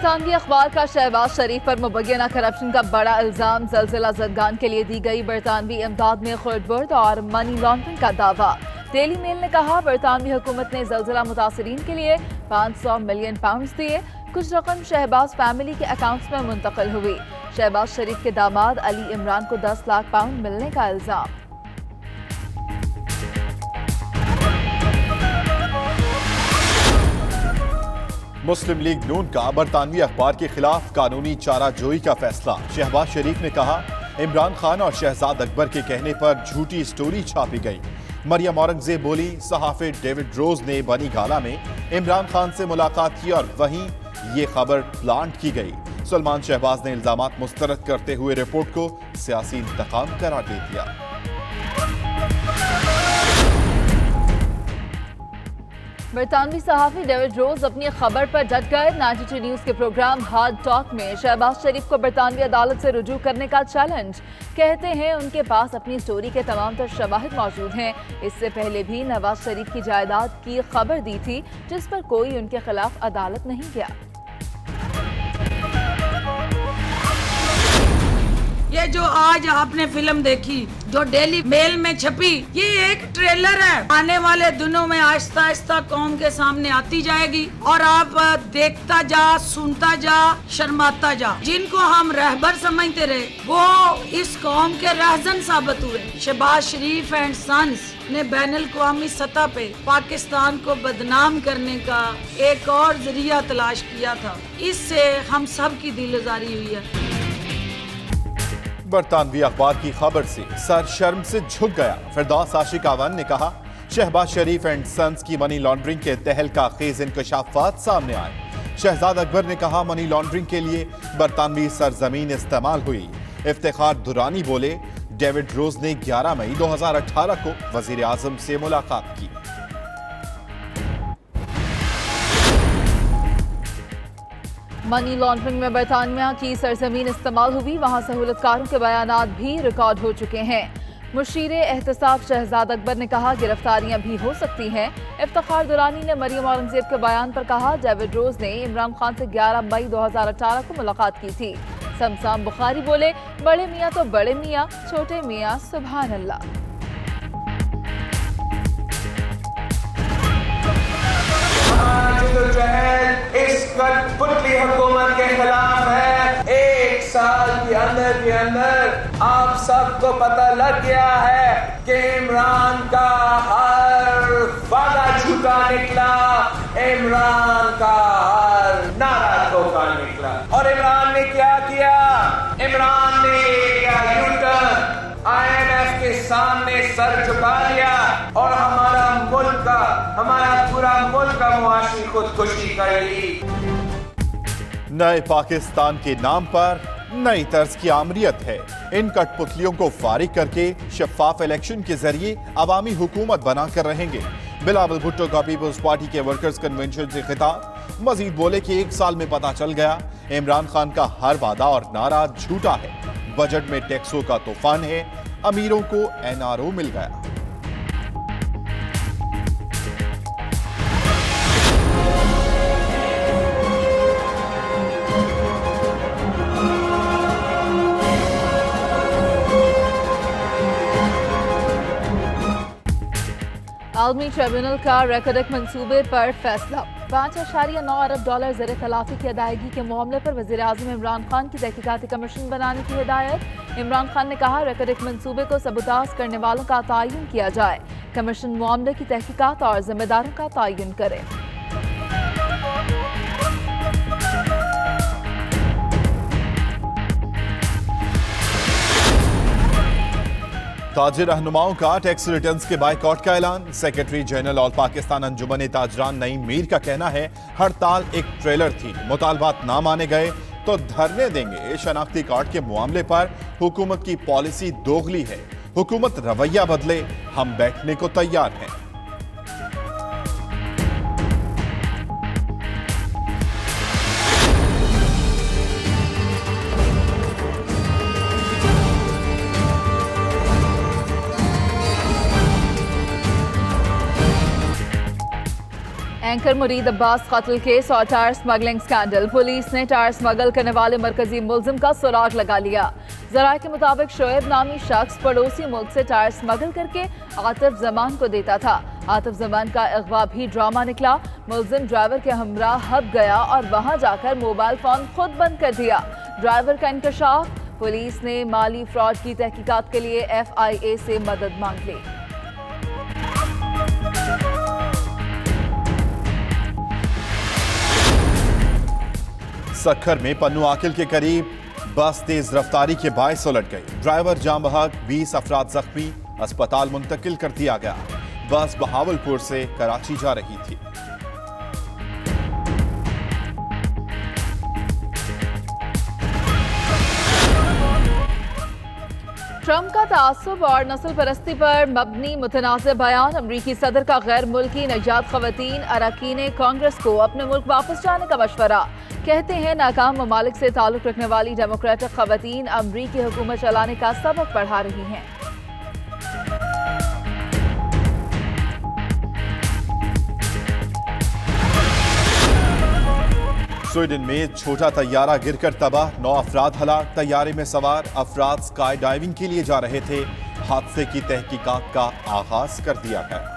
बरतानवी अखबार का शहबाज शरीफ पर मुबैना करप्शन का बड़ा इल्जाम। ज़लज़ला ज़दगान के लिए दी गई बरतानवी इमदाद में खुर्द-बुर्द और मनी लॉन्ड्रिंग का दावा। डेली मेल ने कहा, बरतानवी हुकूमत ने ज़लज़ला मुतासरीन के लिए 500 मिलियन पाउंड दिए। कुछ रकम शहबाज फैमिली के अकाउंट्स में मुंतकिल हुई। शहबाज शरीफ के दामाद अली इमरान को 10 लाख पाउंड मिलने का इल्जाम। मुस्लिम लीग नून का बरतानवी अखबार के खिलाफ कानूनी चाराजोई का फैसला। शहबाज शरीफ ने कहा, इमरान खान और शहजाद अकबर के कहने पर झूठी स्टोरी छापी गई। मरियम औरंगजेब बोली, सहाफी डेविड रोज ने बनी गाला में इमरान खान से मुलाकात की और वहीं ये खबर प्लांट की गई। सलमान शहबाज ने इल्जामात मुस्तरद करते हुए रिपोर्ट को सियासी इंतकाम करार दे दिया। बरतानवी सहाफी डेविड रोज अपनी खबर पर डट गए। 92 न्यूज के प्रोग्राम हार्ड टॉक में शहबाज शरीफ को बरतानवी अदालत से रुजू करने का चैलेंज। कहते हैं उनके पास अपनी स्टोरी के तमाम तर शवाहिद मौजूद हैं। इससे पहले भी नवाज शरीफ की जायदाद की खबर दी थी, जिस पर कोई उनके खिलाफ अदालत नहीं गया। ये जो आज आपने फिल्म देखी, जो डेली मेल में छपी, ये एक ट्रेलर है। आने वाले दिनों में आहिस्ता आहिस्ता कौम के सामने आती जाएगी और आप देखता जा, सुनता जा, शर्माता जा। जिनको हम रहबर समझते रहे, वो इस कौम के रहजन साबित हुए। शहबाज शरीफ एंड सन्स ने बैनुल-अक़वामी सतह पे पाकिस्तान को बदनाम करने का एक और जरिया तलाश किया था। इससे हम सब की दिलजारी हुई है। बरतानवी अखबार की खबर से सर शर्म से झुक गया। फिरदौस आशिक आवन ने कहा, शहबाज शरीफ एंड सन्स की मनी लॉन्ड्रिंग के तहलका खेज इंकशाफात सामने आए। शहजाद अकबर ने कहा, मनी लॉन्ड्रिंग के लिए बरतानवी सरजमीन इस्तेमाल हुई। इफ्तिखार दुरानी बोले, डेविड रोज ने 11 मई 2018 को वजीर आजम से मुलाकात की। मनी लॉन्ड्रिंग में बरतानिया की सरजमीन इस्तेमाल हुई। वहां सहूलतकारों के बयानात भी रिकॉर्ड हो चुके हैं। मुशीरे एहतसाब शहजाद अकबर ने कहा, गिरफ्तारियां भी हो सकती हैं। इफ्तिखार दुरानी ने मरियम औरंगजेब के बयान पर कहा, डेविड रोज ने इमरान खान से 11 मई 2018 को मुलाकात की थी। समसाम बुखारी बोले, बड़े मियाँ तो बड़े मियाँ, छोटे मियाँ सुभान अल्लाह। इस कठपुतली हुकूमत के खिलाफ है। एक साल के अंदर आप सबको पता लग गया है कि इमरान का हर वादा झूठा निकला, इमरान का हर नारा धोखा निकला। और इमरान ने क्या किया? इमरान ने यू-टर्न IMF के सामने सर झुका लिया और हमारा पूरा मुल्क का मुआशी खुदकुशी कर ली। नए पाकिस्तान के नाम पर नई तर्ज की आमरीत है। इन कठपुतलियों को फारिग करके शफाफ इलेक्शन के जरिए अवामी हुकूमत बनाकर रहेंगे। बिलावल भुट्टो का पीपल्स पार्टी के वर्कर्स कन्वेंशन से खिताब। मजीद बोले कि 1 साल में पता चल गया, इमरान खान का हर वादा और नारा झूठा है। बजट में टैक्सों का तूफान है, अमीरों को NRO मिल गया। आलमी ट्रिब्यूनल का रेकॉर्डिक मंसूबे पर फैसला। 5.9 अरब डॉलर ज़र तलाफी की अदायगी के मामले पर वज़ीर आज़म इमरान खान की तहकीकाती कमीशन बनाने की हिदायत। इमरान खान ने कहा, रेकॉर्डिक मंसूबे को सबूताज करने वालों का तयन किया जाए। कमीशन मामले की तहकीकात और जिम्मेदारों का तयन करे। ताजिर रहनुमाओं का टैक्स रिटर्न्स के बाइकॉट का ऐलान। सेक्रेटरी जनरल ऑल पाकिस्तान अंजुमन ताजरान नईम मीर का कहना है, हड़ताल एक ट्रेलर थी, मुतालबात ना माने गए तो धरने देंगे। शनाख्ती कार्ड के मामले पर हुकूमत की पॉलिसी दोगली है, हुकूमत रवैया बदले, हम बैठने को तैयार हैं। एंकर मुरीद अब्बास कत्ल केस और टायर स्मगलिंग स्कैंडल। पुलिस ने टायर स्मगल करने वाले मरकजी मुलजिम का सुराग लगा लिया। जराये के मुताबिक शोएब नामी शख्स पड़ोसी मुल्क से टायर स्मगल करके आतिफ जमान को देता था। आतिफ जमान का अगवा भी ड्रामा निकला। मुलजिम ड्राइवर के हमराह हब गया और वहां जाकर मोबाइल फोन खुद बंद कर दिया। ड्राइवर का इंकशाफ। पुलिस ने माली फ्रॉड की तहकीकात के लिए FIA से मदद मांग ली। सक्खर में पन्नू आकिल के करीब बस तेज रफ्तारी के बायस उलट गई। ड्राइवर जाम बहक, 20 अफराद जख्मी, अस्पताल मुंतकिल कर दिया गया। बस बहावलपुर से कराची जा रही थी। ट्रंप का तासुब और नस्ल परस्ती पर मबनी मुतनाज़ बयान। अमरीकी सदर का गैर मुल्की नजात खवातीन अरकान कांग्रेस को अपने मुल्क वापस जाने का मशवरा। कहते हैं नाकाम ममालिक से ताल्लुक रखने वाली डेमोक्रेटिक खवातीन अमरीकी हुकूमत चलाने का सबक पढ़ा रही हैं। स्वीडन में छोटा तैयारा गिरकर तबाह, 9 अफराद हलाक। तैयारे में सवार अफराद स्काई डाइविंग के लिए जा रहे थे। हादसे की तहकीकात का आगाज कर दिया गया।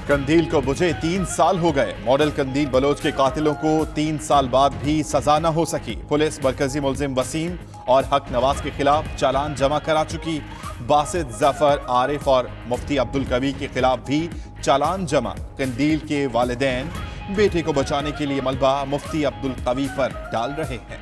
कंदील को बुझे 3 साल हो गए। मॉडल कंदील बलोच के कातिलों को 3 साल बाद भी सजा न हो सकी। पुलिस मरकजी मुलजिम वसीम और हक नवाज के खिलाफ चालान जमा करा चुकी। बासित जफर, आरिफ और मुफ्ती अब्दुल कवी के खिलाफ भी चालान जमा। कंदील के वालिदैन बेटे को बचाने के लिए मलबा मुफ्ती अब्दुल कवी पर डाल रहे हैं।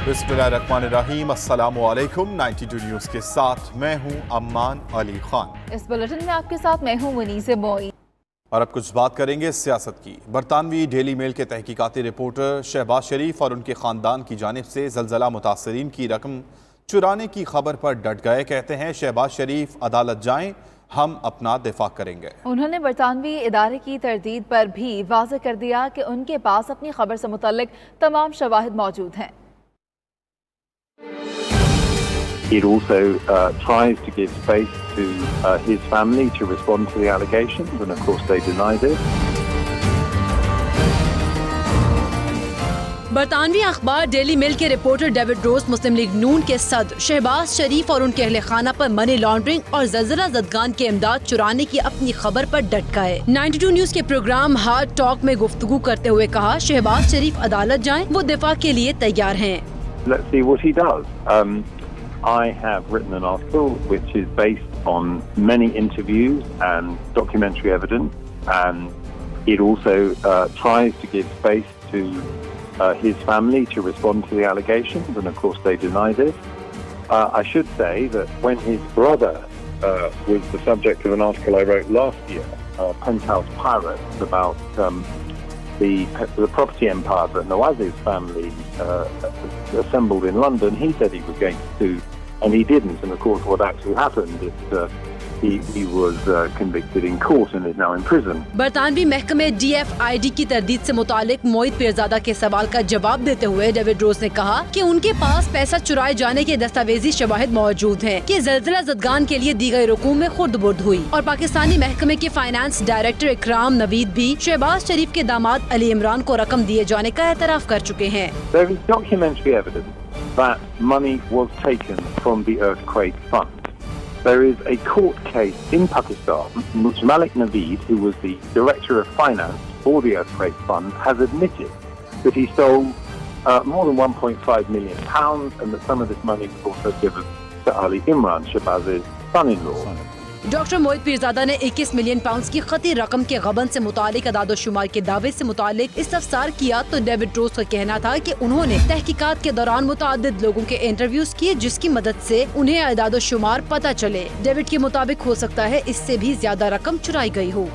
बिस्मिल्लाहिर्रहमानिर्रहीम, अस्सलामु अलैकुम। 92 न्यूज़ के साथ मैं हूं अम्मान अली खान। इस बुलेटिन में आपके साथ मैं हूं मुनीज़ मोई। और अब कुछ बात करेंगे सियासत की। बरतानवी डेली मेल के तहकीकाती रिपोर्टर शहबाज शरीफ और उनके ख़ानदान की जानिब से ज़लज़ला मुतासरीन की रकम चुराने की खबर पर डट गए। कहते हैं शहबाज शरीफ अदालत जाएं, हम अपना दिफा करेंगे। उन्होंने बरतानवी इदारे की तरदीद पर भी वाज़ेह कर दिया कि उनके पास अपनी खबर से मुतल्लिक तमाम शवाहिद मौजूद हैं। It also tries to give space to his family to respond to the allegations, and of course they denied it. बरतानवी अखबार डेली मेल के रिपोर्टर डेविड रोज मुस्लिम लीग नून के सदर शहबाज शरीफ और उनके अहले खाना पर मनी लॉन्ड्रिंग और ज़लज़ला ज़दगान के इमदाद चुराने की अपनी खबर पर डट गए। 92 न्यूज़ के प्रोग्राम हार्ड टॉक में गुफ्तगू करते हुए कहा, शहबाज शरीफ अदालत जाएं, वो दिफा के लिए तैयार हैं। Let's see what he does. I have written an article which is based on many interviews and documentary evidence, and it also tries to give space to his family to respond to the allegations, and of course they deny this. I should say that when his brother was the subject of an article I wrote last year, Penthouse Pirates, about the property empire that Nawaz's family assembled in London, he said he was going to sue, and he didn't. And of course, what actually happened is he was convicted in court and is now in prison. बरतानवी महकमे DFID की तरदीद से मुतालिक मोहित पीरजादा के सवाल का जवाब देते हुए डेविड रोज ने कहा कि उनके पास पैसा चुराए जाने के दस्तावेजी शवाहिद मौजूद हैं कि ज़लज़ला ज़दगान के लिए दी गई रकूम में खुर्द बुर्द हुई। और पाकिस्तानी महकमे के फाइनेंस डायरेक्टर इकराम नवीद भी शहबाज शरीफ के दामाद अली इमरान को रकम दिए जाने का एतराफ कर चुके हैं। There is documentary evidence that money was taken from the earthquake fund. There is a court case in Pakistan in which Malik Naveed, who was the director of finance for the earthquake fund, has admitted that he stole more than £1.5 million and that some of this money was also given to Ali Imran, Shahbaz's son-in-law. Doctor Mohit Pirzada ने 21 million pound की खती रकम के गबन से मुतालिक अदाद-ओ-शुमार के दावे से मुतालिक इस्तफसार किया तो डेविड रोज का कहना था कि उन्होंने तहकीकात के दौरान मुतादिद लोगों के इंटरव्यूज किए जिसकी मदद से उन्हें अदाद-ओ-शुमार पता चले। डेविड के मुताबिक हो सकता है इससे भी ज्यादा रकम चुराई गई हो।